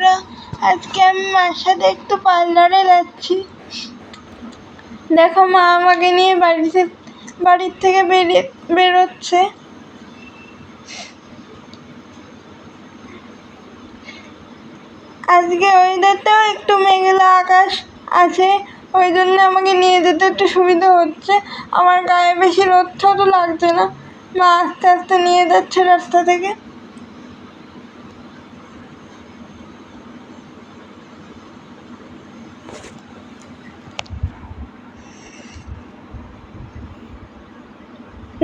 বন্ধুরা, আজকে আমি মার সাথে একটু পার্লারে যাচ্ছি। দেখো, মা আমাকে নিয়ে বাড়ির থেকে বেরোচ্ছে। আজকে ওয়েদারটাও একটু মেঘলা আকাশ আছে, ওই জন্য আমাকে নিয়ে যেতে একটু সুবিধা হচ্ছে। আমার গায়ে বেশি রোদ তো লাগছে না। মা আস্তে আস্তে নিয়ে যাচ্ছে রাস্তা থেকে।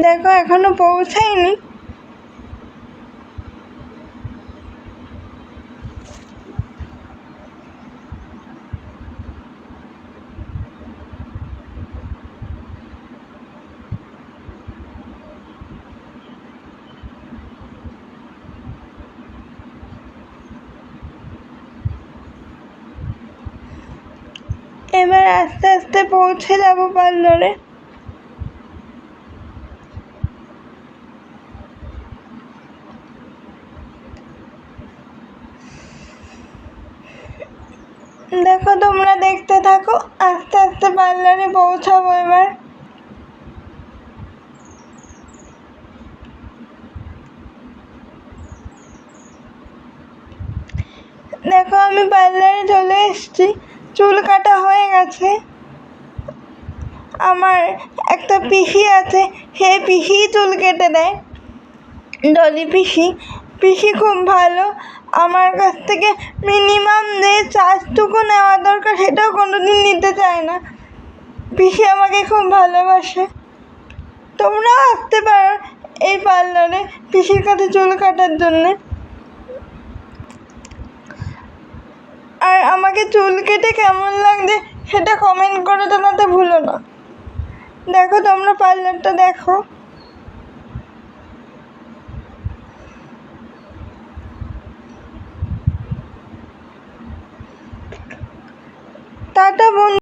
দেখো, এখনো পৌঁছায়নি। এবার আস্তে আস্তে পৌঁছে যাবো পার্লারে। দেখো, তোমরা দেখতে থাকো, আস্তে আস্তে পার্লারে পৌঁছাবো এবার। দেখো, আমি পার্লারে চলে এসেছি। চুল কাটা হয়ে গেছে। আমার একটা পিসি আছে, সেই পিসিই চুল কেটে দেয়, ডলি পিসি। পিসি খুব ভালো। আমার কাছ থেকে মিনিমাম যে চার্জটুকু নেওয়া দরকার সেটাও কোনোদিন নিতে চায় না। পিসি আমাকে খুব ভালোবাসে। তোমরাও আসতে পারো এই পার্লারে পিসির কাছে চুল কাটার জন্যে। আর আমাকে চুল কেটে কেমন লাগছে সেটা কমেন্ট করে জানাতে ভুলো না। দেখো, তোমরা পার্লারটা দেখো। টাটা বন্ধু।